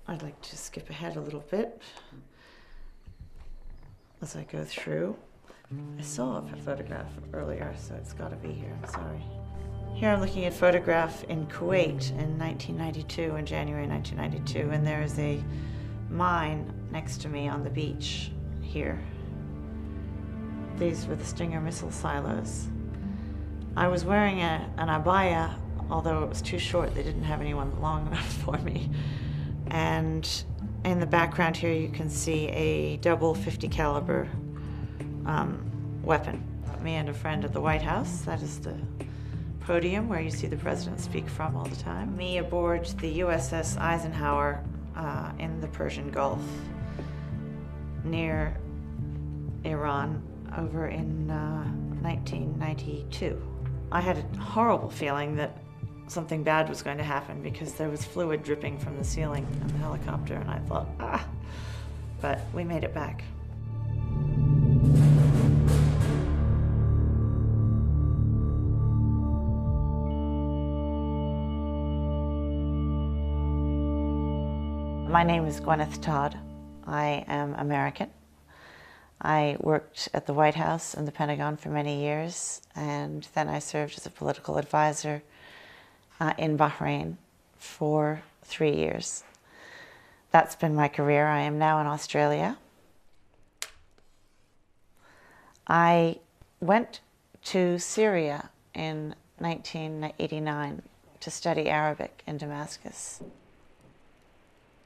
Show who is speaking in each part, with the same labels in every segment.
Speaker 1: I'd like to skip ahead a little bit as I go through. I saw a photograph earlier, so it's got to be here. I'm sorry. Here I'm looking at a photograph in Kuwait in 1992, in January 1992, and there is a mine next to me on the beach here. These were the Stinger missile silos. I was wearing an abaya, although it was too short. They didn't have anyone long enough for me. And in the background here, you can see a double .50 caliber weapon. Me and a friend at the White House. That is the podium where you see the president speak from all the time. Me aboard the USS Eisenhower in the Persian Gulf near Iran over in 1992. I had a horrible feeling that something bad was going to happen because there was fluid dripping from the ceiling in the helicopter, and I thought, but we made it back. My name is Gwenyth Todd. I am American. I worked at the White House and the Pentagon for many years, and then I served as a political advisor in Bahrain for 3 years. That's been my career. I am now in Australia. I went to Syria in 1989 to study Arabic in Damascus.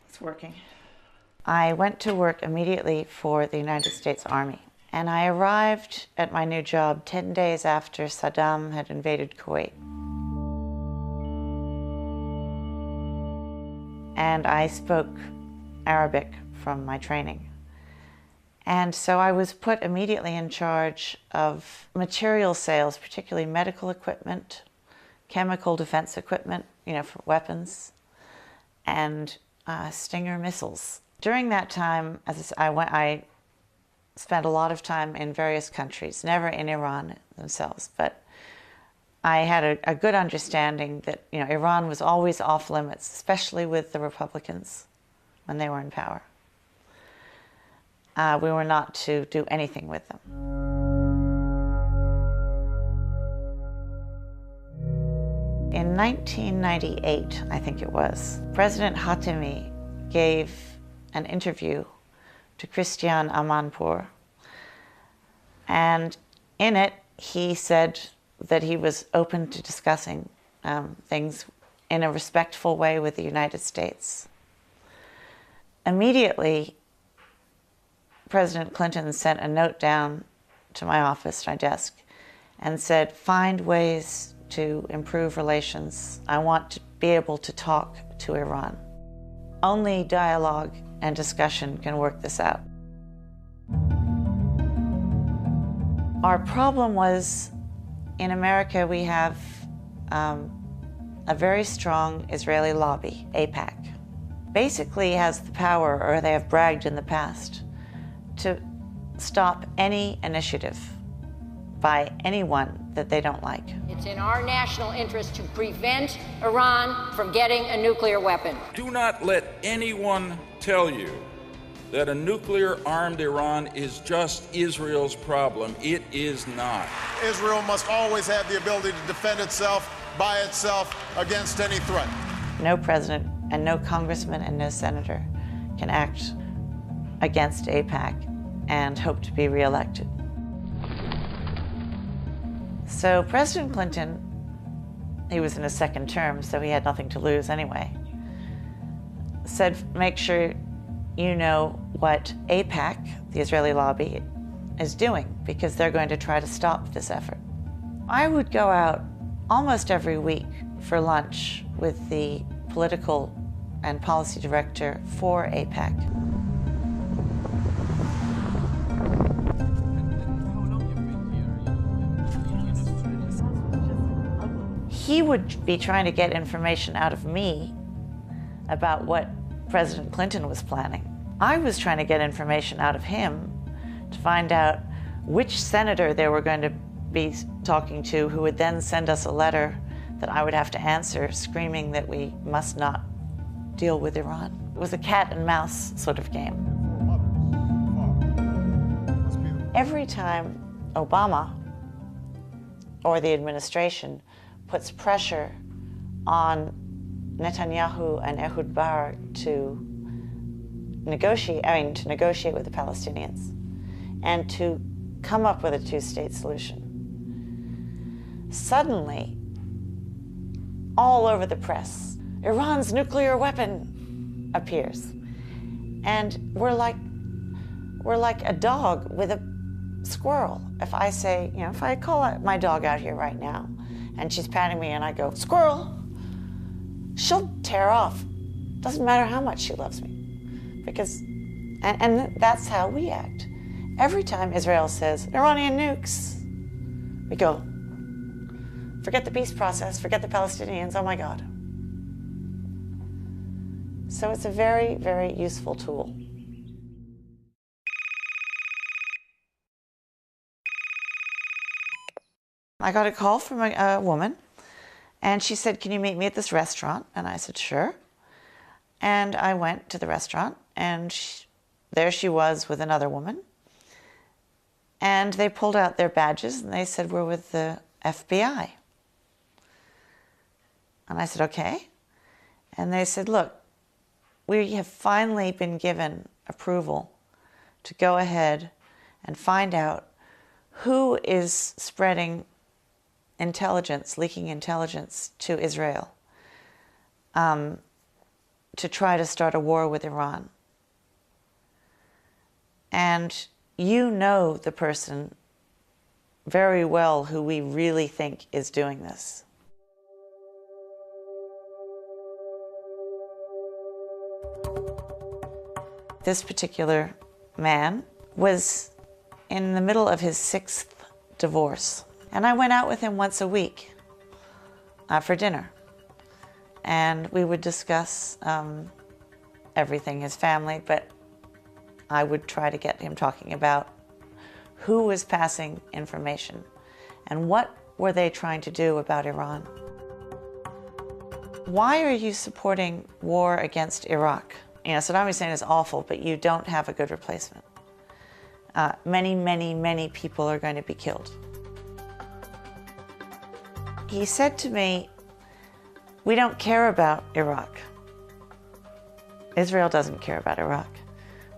Speaker 1: It's working. I went to work immediately for the United States Army, and I arrived at my new job 10 days after Saddam had invaded Kuwait. And I spoke Arabic from my training. And so I was put immediately in charge of material sales, particularly medical equipment, chemical defense equipment, for weapons, and Stinger missiles. During that time, I spent a lot of time in various countries, never in Iran themselves, but I had a good understanding that Iran was always off limits, especially with the Republicans when they were in power. We were not to do anything with them. In 1998, I think it was, President Khatami gave an interview to Christiane Amanpour, and in it he said that he was open to discussing things in a respectful way with the United States. Immediately, President Clinton sent a note down to my office, my desk, and said, find ways to improve relations. I want to be able to talk to Iran. Only dialogue and discussion can work this out. Our problem was, in America, we have a very strong Israeli lobby, AIPAC. Basically has the power, or they have bragged in the past, to stop any initiative by anyone that they don't like.
Speaker 2: It's in our national interest to prevent Iran from getting a nuclear weapon.
Speaker 3: Do not let anyone tell you that a nuclear-armed Iran is just Israel's problem. It is not.
Speaker 4: Israel must always have the ability to defend itself by itself against any threat.
Speaker 1: No president and no congressman and no senator can act against AIPAC and hope to be reelected. So President Clinton, he was in his second term, so he had nothing to lose anyway, said, make sure you know what AIPAC, the Israeli lobby, is doing, because they're going to try to stop this effort. I would go out almost every week for lunch with the political and policy director for AIPAC. he would be trying to get information out of me about what President Clinton was planning. I was trying to get information out of him to find out which senator they were going to be talking to, who would then send us a letter that I would have to answer, screaming that we must not deal with Iran. It was a cat and mouse sort of game. Every time Obama or the administration puts pressure on Netanyahu and Ehud Barak to negotiate with the Palestinians and to come up with a two-state solution, suddenly, all over the press, Iran's nuclear weapon appears. And we're like a dog with a squirrel. If I say, if I call my dog out here right now and she's patting me and I go, squirrel, she'll tear off. Doesn't matter how much she loves me. Because, and that's how we act. Every time Israel says, Iranian nukes, we go, forget the peace process, forget the Palestinians, oh my God. So it's a very, very useful tool. I got a call from a woman, and she said, can you meet me at this restaurant? And I said, sure. And I went to the restaurant, and there she was with another woman. And they pulled out their badges, and they said, we're with the FBI. And I said, okay. And they said, look, we have finally been given approval to go ahead and find out who is spreading intelligence, leaking intelligence to Israel to try to start a war with Iran. And you know the person very well who we really think is doing this. This particular man was in the middle of his 6th divorce. And I went out with him once a week for dinner. And we would discuss everything, his family, but I would try to get him talking about who was passing information and what were they trying to do about Iran. Why are you supporting war against Iraq? Saddam Hussein is awful, but you don't have a good replacement. Many, many, many people are going to be killed. He said to me, we don't care about Iraq. Israel doesn't care about Iraq.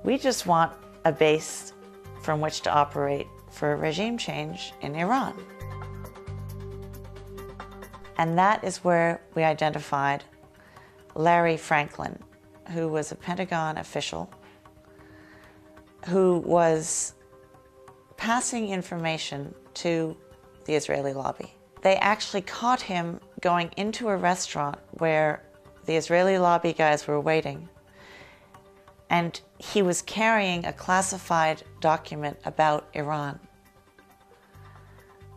Speaker 1: We just want a base from which to operate for a regime change in Iran. And that is where we identified Larry Franklin, who was a Pentagon official who was passing information to the Israeli lobby. They actually caught him going into a restaurant where the Israeli lobby guys were waiting, and he was carrying a classified document about Iran.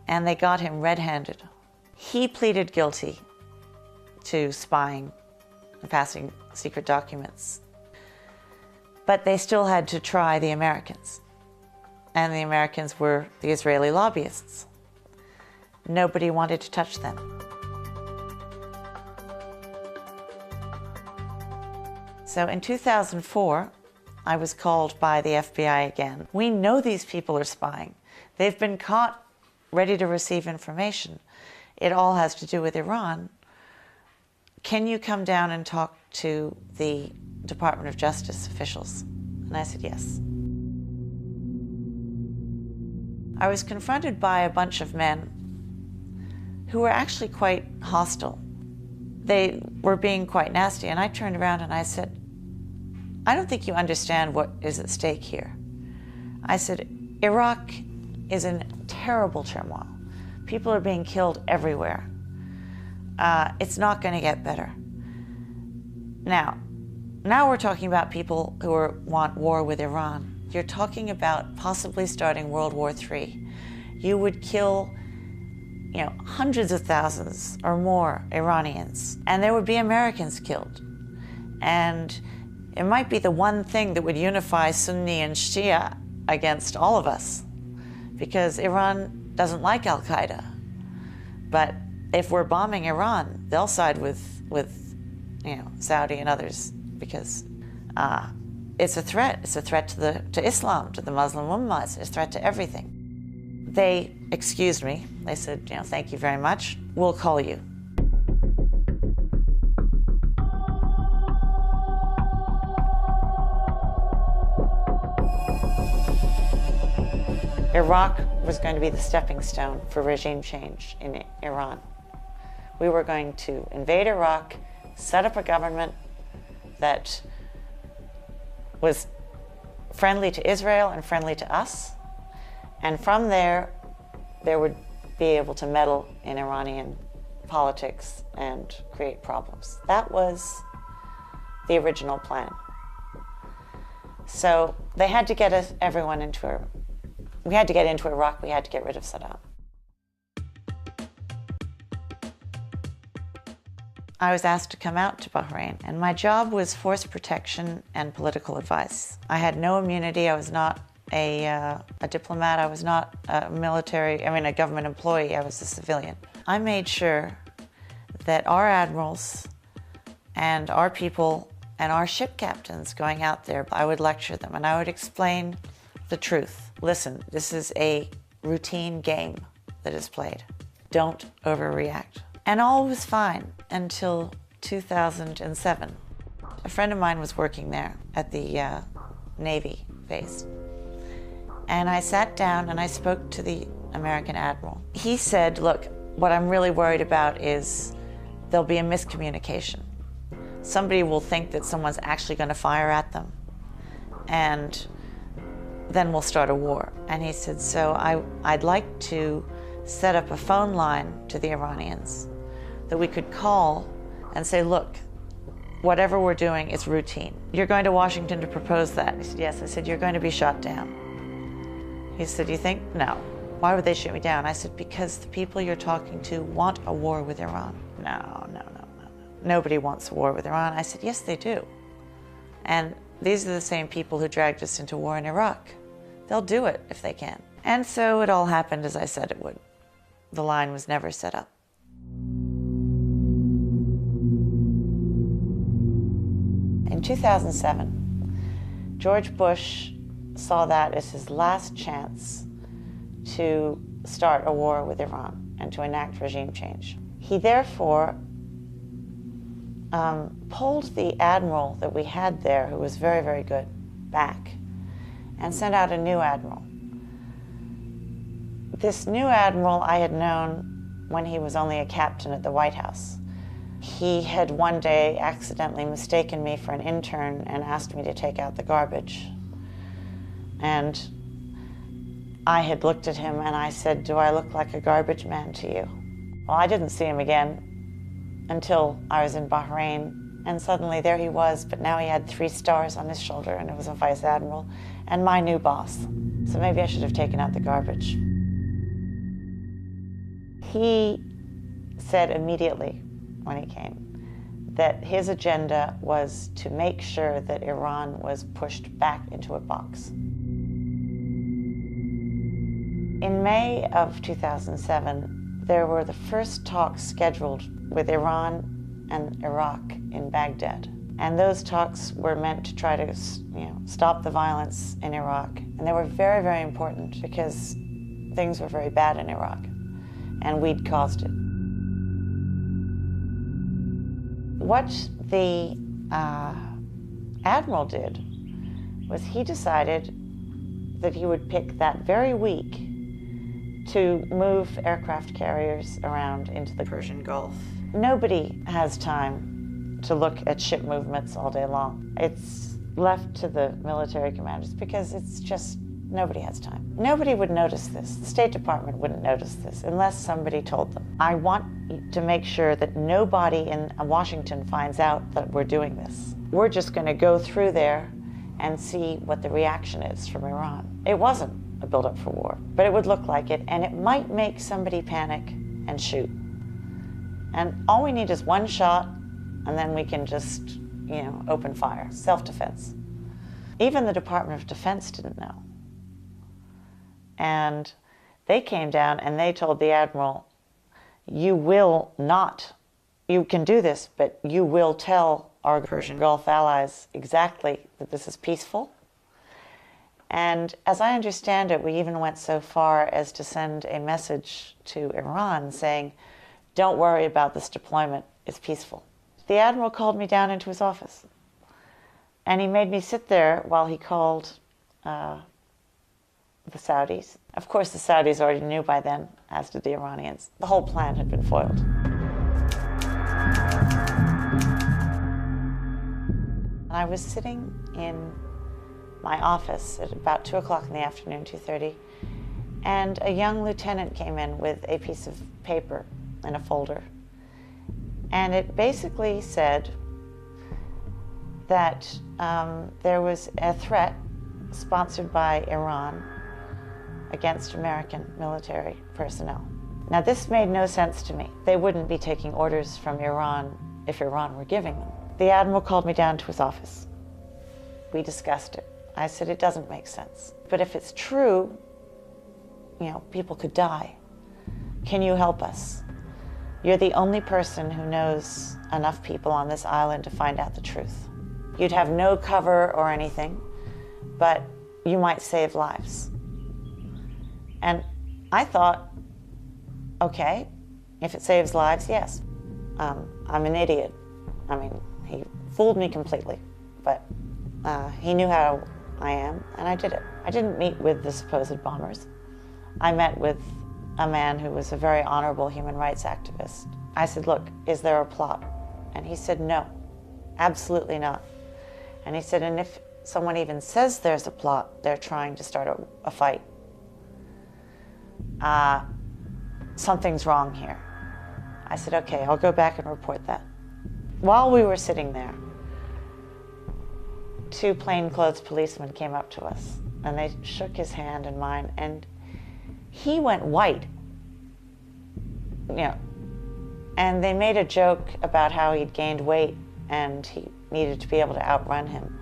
Speaker 1: And they got him red-handed. He pleaded guilty to spying and passing secret documents. But they still had to try the Americans. And the Americans were the Israeli lobbyists. Nobody wanted to touch them. So in 2004, I was called by the FBI again. We know these people are spying. They've been caught ready to receive information. It all has to do with Iran. Can you come down and talk to the Department of Justice officials? And I said, yes. I was confronted by a bunch of men who were actually quite hostile. They were being quite nasty, and I turned around and I said, I don't think you understand what is at stake here. I said, Iraq is in terrible turmoil. People are being killed everywhere. It's not going to get better. Now we're talking about people who want war with Iran. You're talking about possibly starting World War III. You would kill hundreds of thousands or more Iranians, and there would be Americans killed. And it might be the one thing that would unify Sunni and Shia against all of us, because Iran doesn't like Al-Qaeda. But if we're bombing Iran, they'll side with Saudi and others, because it's a threat. It's a threat to Islam, to the Muslim Ummah. It's a threat to everything. They excused me. They said, thank you very much. We'll call you. Iraq was going to be the stepping stone for regime change in Iran. We were going to invade Iraq, set up a government that was friendly to Israel and friendly to us, and from there, they would be able to meddle in Iranian politics and create problems. That was the original plan. So they had to get everyone into we had to get into Iraq, we had to get rid of Saddam. I was asked to come out to Bahrain, and my job was force protection and political advice. I had no immunity. I was not a diplomat. I was not a government employee. I was a civilian. I made sure that our admirals and our people and our ship captains going out there, I would lecture them and I would explain the truth. Listen, this is a routine game that is played. Don't overreact. And all was fine until 2007. A friend of mine was working there at the Navy base. And I sat down and I spoke to the American admiral. He said, look, what I'm really worried about is there'll be a miscommunication. Somebody will think that someone's actually going to fire at them, and then we'll start a war. And he said, so I'd like to set up a phone line to the Iranians that we could call and say, look, whatever we're doing is routine. You're going to Washington to propose that? He said, yes. I said, you're going to be shot down. He said, you think? No. Why would they shoot me down? I said, because the people you're talking to want a war with Iran. No. Nobody wants a war with Iran. I said, yes, they do. And these are the same people who dragged us into war in Iraq. They'll do it if they can. And so it all happened as I said it would. The line was never set up. In 2007, George Bush saw that as his last chance to start a war with Iran and to enact regime change. He therefore pulled the admiral that we had there, who was very, very good, back and sent out a new admiral. This new admiral I had known when he was only a captain at the White House. He had one day accidentally mistaken me for an intern and asked me to take out the garbage. And I had looked at him and I said, do I look like a garbage man to you? Well, I didn't see him again until I was in Bahrain, and suddenly there he was, but now he had 3 stars on his shoulder, and it was a vice admiral and my new boss. So maybe I should have taken out the garbage. He said immediately when he came that his agenda was to make sure that Iran was pushed back into a box. In May of 2007, there were the first talks scheduled with Iran and Iraq in Baghdad. And those talks were meant to try to stop the violence in Iraq. And they were very, very important because things were very bad in Iraq, and we'd caused it. What the admiral did was he decided that he would pick that very week to move aircraft carriers around into the Persian Gulf. Nobody has time to look at ship movements all day long. It's left to the military commanders because it's just, nobody has time. Nobody would notice this. The State Department wouldn't notice this unless somebody told them. I want to make sure that nobody in Washington finds out that we're doing this. We're just going to go through there and see what the reaction is from Iran. It wasn't a buildup for war, but it would look like it, and it might make somebody panic, and shoot. And all we need is one shot, and then we can just, open fire, self-defense. Even the Department of Defense didn't know. And they came down and they told the Admiral, you can do this, but you will tell our Persian Gulf allies exactly that this is peaceful. And as I understand it, we even went so far as to send a message to Iran saying, don't worry about this deployment, it's peaceful. The Admiral called me down into his office, and he made me sit there while he called the Saudis. Of course, the Saudis already knew by then, as did the Iranians. The whole plan had been foiled. I was sitting in my office at about 2 o'clock in the afternoon, 2:30, and a young lieutenant came in with a piece of paper in a folder. And it basically said that there was a threat sponsored by Iran against American military personnel. Now, this made no sense to me. They wouldn't be taking orders from Iran if Iran were giving them. The Admiral called me down to his office. We discussed it. I said, it doesn't make sense. But if it's true, people could die. Can you help us? You're the only person who knows enough people on this island to find out the truth. You'd have no cover or anything, but you might save lives. And I thought, okay, if it saves lives, yes. I'm an idiot. He fooled me completely, but he knew how I am, and I did it. I didn't meet with the supposed bombers. I met with a man who was a very honorable human rights activist. I said, look, is there a plot? And he said, no, absolutely not. And he said, and if someone even says there's a plot, they're trying to start a fight. Something's wrong here. I said, okay, I'll go back and report that. While we were sitting there, 2 plainclothes policemen came up to us, and they shook his hand and mine, and he went white, and they made a joke about how he'd gained weight and he needed to be able to outrun him.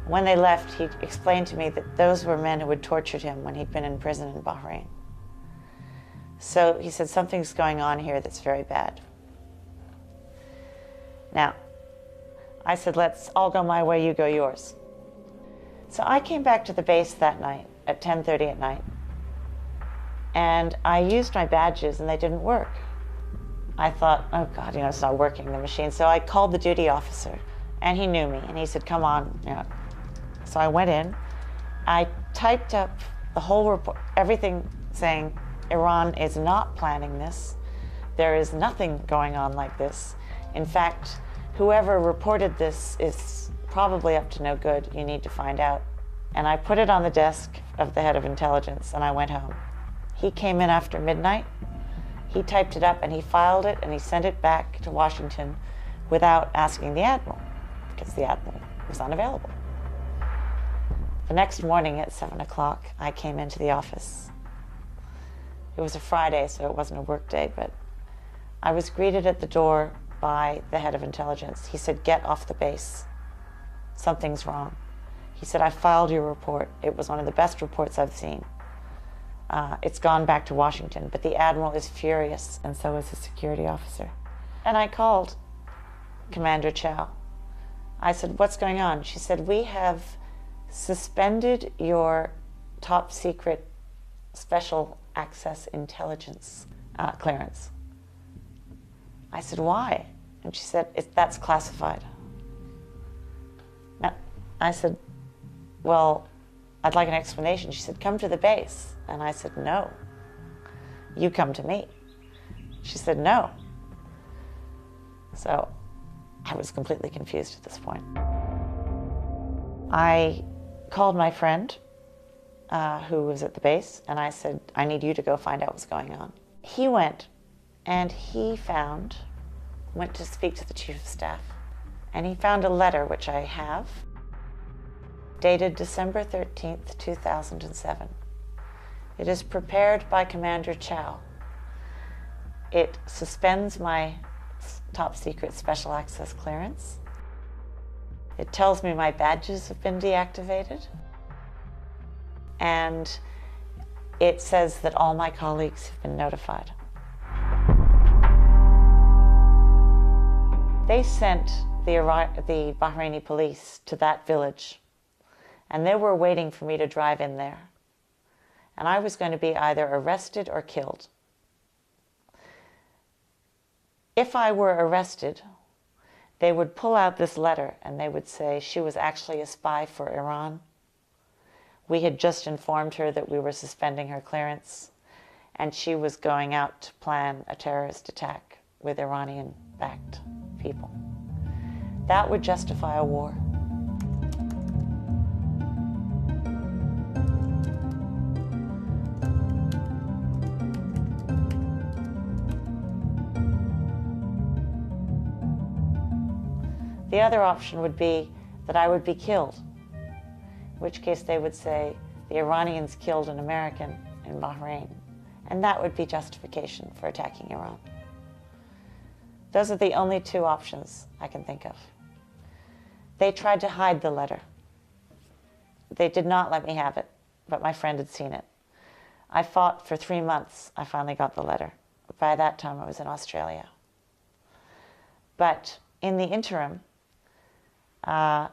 Speaker 1: When they left, he explained to me that those were men who had tortured him when he'd been in prison in Bahrain. So he said, something's going on here that's very bad. Now, I said, let's all go my way, you go yours. So I came back to the base that night at 10:30 at night, and I used my badges and they didn't work. I thought, oh God, it's not working, the machine. So I called the duty officer, and he knew me, and he said, come on. So I went in, I typed up the whole report, everything saying, Iran is not planning this. There is nothing going on like this. In fact, whoever reported this is probably up to no good. You need to find out. And I put it on the desk of the head of intelligence, and I went home. He came in after midnight. He typed it up, and he filed it, and he sent it back to Washington without asking the Admiral, because the Admiral was unavailable. The next morning at 7 o'clock, I came into the office. It was a Friday, so it wasn't a work day, but I was greeted at the door by the head of intelligence. He said, get off the base. Something's wrong. He said, I filed your report. It was one of the best reports I've seen. It's gone back to Washington, but the Admiral is furious, and so is his security officer. And I called Commander Chow. I said, what's going on? She said, we have suspended your top secret special access intelligence clearance. I said, why? And she said, that's classified. Now, I said, well, I'd like an explanation. She said, come to the base. And I said, no, you come to me. She said, no. So I was completely confused at this point. I called my friend who was at the base, and I said, I need you to go find out what's going on. He went, and he went to speak to the Chief of Staff, and he found a letter, which I have, dated December 13th, 2007. It is prepared by Commander Chow. It suspends my top secret special access clearance. It tells me my badges have been deactivated. And it says that all my colleagues have been notified. They sent the Bahraini police to that village, and they were waiting for me to drive in there. And I was going to be either arrested or killed. If I were arrested, they would pull out this letter and they would say she was actually a spy for Iran. We had just informed her that we were suspending her clearance, and she was going out to plan a terrorist attack with Iranian-backed people. That would justify a war. The other option would be that I would be killed, in which case they would say the Iranians killed an American in Bahrain, and that would be justification for attacking Iran. Those are the only two options I can think of. They tried to hide the letter. They did not let me have it, but my friend had seen it. I fought for 3 months. I finally got the letter. By that time, I was in Australia. But in the interim, I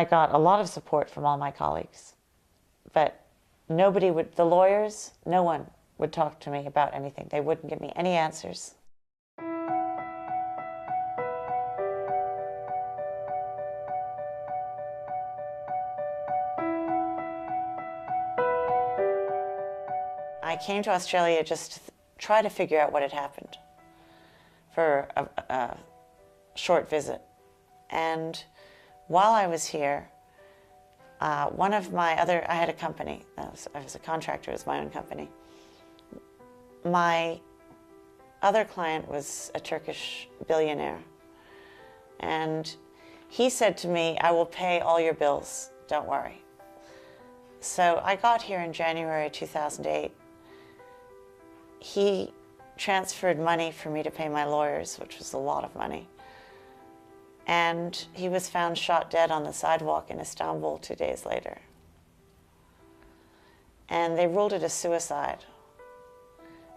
Speaker 1: got a lot of support from all my colleagues, but nobody would, the lawyers, no one would talk to me about anything. They wouldn't give me any answers. I came to Australia just to try to figure out what had happened for a short visit. And while I was here, I had a company. I was a contractor, it was my own company. My other client was a Turkish billionaire. And he said to me, I will pay all your bills, don't worry. So I got here in January 2008. He transferred money for me to pay my lawyers, which was a lot of money. And he was found shot dead on the sidewalk in Istanbul 2 days later. And they ruled it a suicide,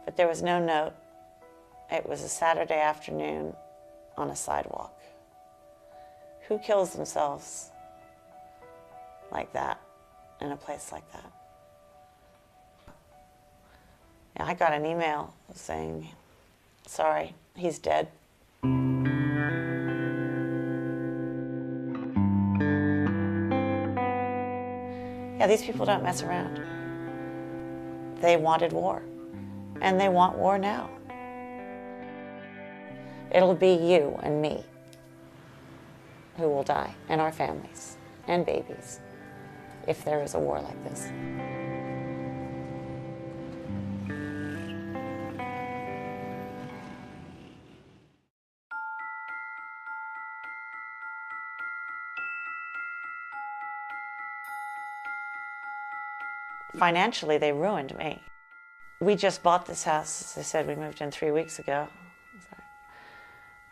Speaker 1: but there was no note. It was a Saturday afternoon on a sidewalk. Who kills themselves like that in a place like that? I got an email saying, sorry, he's dead. Yeah, these people don't mess around. They wanted war, and they want war now. It'll be you and me who will die, and our families, and babies, if there is a war like this. Financially, they ruined me. We just bought this house. As I said, we moved in 3 weeks ago.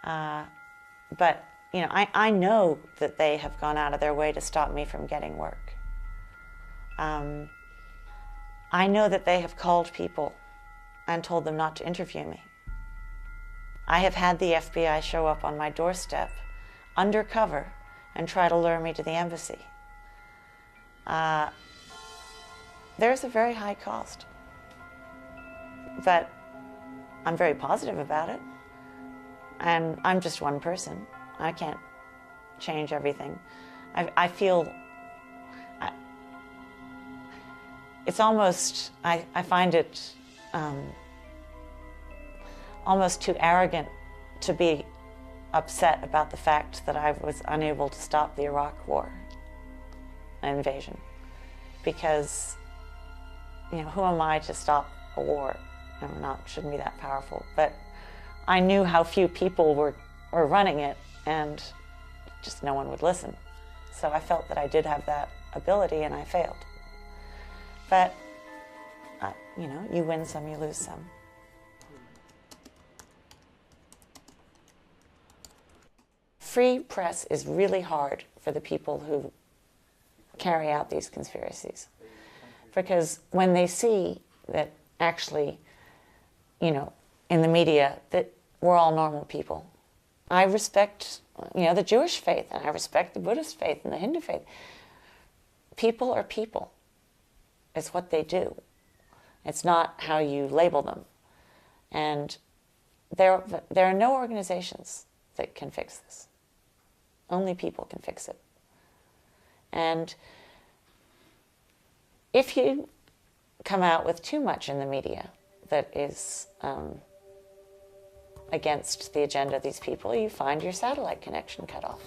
Speaker 1: But, you know, I know that they have gone out of their way to stop me from getting work. I know that they have called people and told them not to interview me. I have had the FBI show up on my doorstep, undercover, and try to lure me to the embassy. There's a very high cost, but I'm very positive about it. And I'm just one person. I can't change everything. I feel, it's almost, I find it almost too arrogant to be upset about the fact that I was unable to stop the Iraq war, an invasion, because, you know, who am I to stop a war? Shouldn't be that powerful. But I knew how few people were running it, and just no one would listen. So I felt that I did have that ability, and I failed. But, you know, you win some, you lose some. free press is really hard for the people who carry out these conspiracies. Because when they see that actually, you know, in the media, that we're all normal people. I respect, you know, the Jewish faith, and I respect the Buddhist faith and the Hindu faith. People are people. It's what they do. It's not how you label them. And there are no organizations that can fix this. Only people can fix it. And if you come out with too much in the media that is against the agenda of these people, you find your satellite connection cut off.